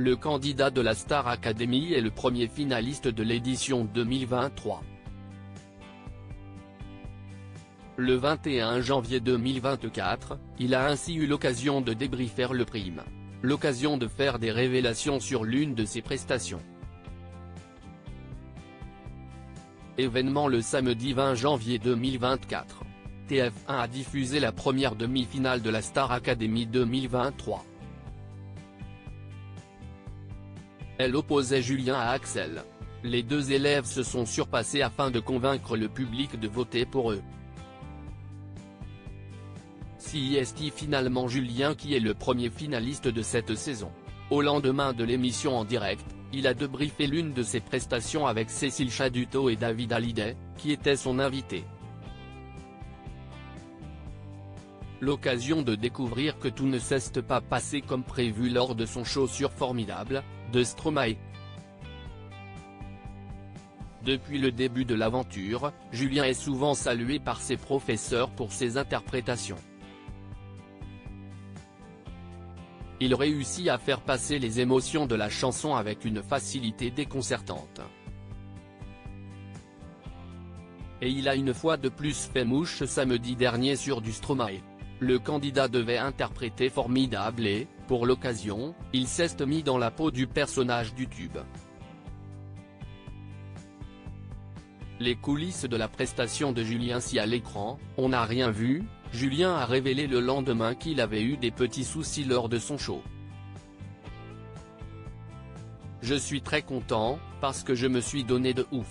le candidat de la Star Academy est le premier finaliste de l'édition 2023. Le 21 janvier 2024, il a ainsi eu l'occasion de débriefer le prime. L'occasion de faire des révélations sur l'une de ses prestations. Événement le samedi 20 janvier 2024. TF1 a diffusé la première demi-finale de la Star Academy 2023. Elle opposait Julien à Axel. Les deux élèves se sont surpassés afin de convaincre le public de voter pour eux. C'est finalement Julien qui est le premier finaliste de cette saison. Au lendemain de l'émission en direct, il a débriefé l'une de ses prestations avec Cécile Chaduto et David Hallyday, qui était son invité. L'occasion de découvrir que tout ne s'est pas passé comme prévu lors de son show sur Formidable, de Stromae. Depuis le début de l'aventure, Julien est souvent salué par ses professeurs pour ses interprétations. Il réussit à faire passer les émotions de la chanson avec une facilité déconcertante. Et il a une fois de plus fait mouche samedi dernier sur du Stromae. Le candidat devait interpréter Formidable et, pour l'occasion, il s'est mis dans la peau du personnage du tube. Les coulisses de la prestation de Julien. Si à l'écran, on n'a rien vu, Julien a révélé le lendemain qu'il avait eu des petits soucis lors de son show. Je suis très content, parce que je me suis donné de ouf.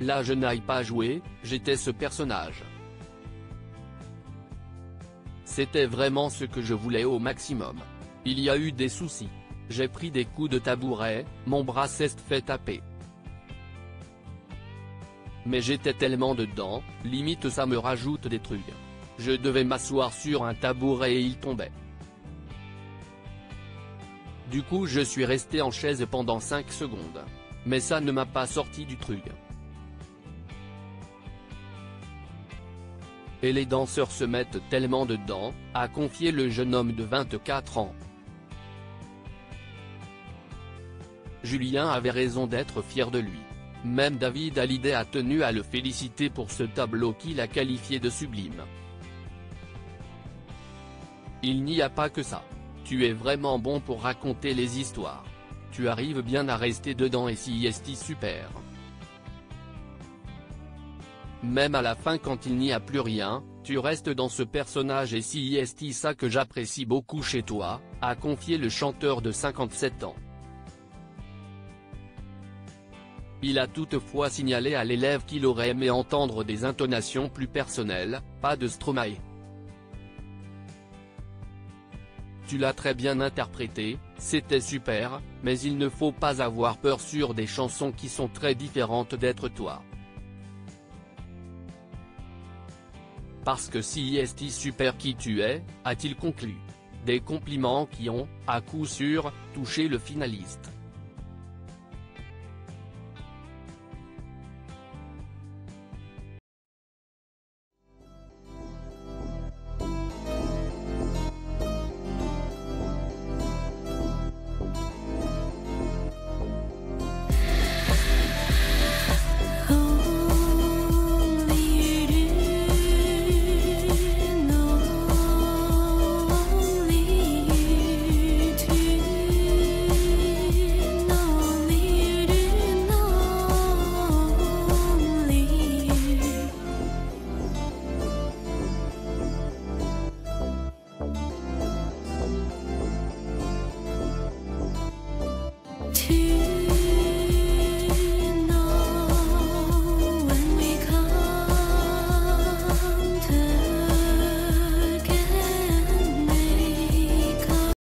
Là je n'aille pas jouer, j'étais ce personnage. C'était vraiment ce que je voulais au maximum. Il y a eu des soucis. J'ai pris des coups de tabouret, mon bras s'est fait taper. Mais j'étais tellement dedans, limite ça me rajoute des trucs. Je devais m'asseoir sur un tabouret et il tombait. Du coup je suis resté en chaise pendant 5 secondes. Mais ça ne m'a pas sorti du truc. Et les danseurs se mettent tellement dedans, a confié le jeune homme de 24 ans. Julien avait raison d'être fier de lui. Même David Hallyday a tenu à le féliciter pour ce tableau qu'il a qualifié de sublime. Il n'y a pas que ça. Tu es vraiment bon pour raconter les histoires. Tu arrives bien à rester dedans et c'est super. Même à la fin quand il n'y a plus rien, tu restes dans ce personnage et c'est ça que j'apprécie beaucoup chez toi, a confié le chanteur de 57 ans. Il a toutefois signalé à l'élève qu'il aurait aimé entendre des intonations plus personnelles, pas de Stromae. Tu l'as très bien interprété, c'était super, mais il ne faut pas avoir peur sur des chansons qui sont très différentes d'être toi. Parce que c'est super qui tu es, a-t-il conclu. Des compliments qui ont, à coup sûr, touché le finaliste.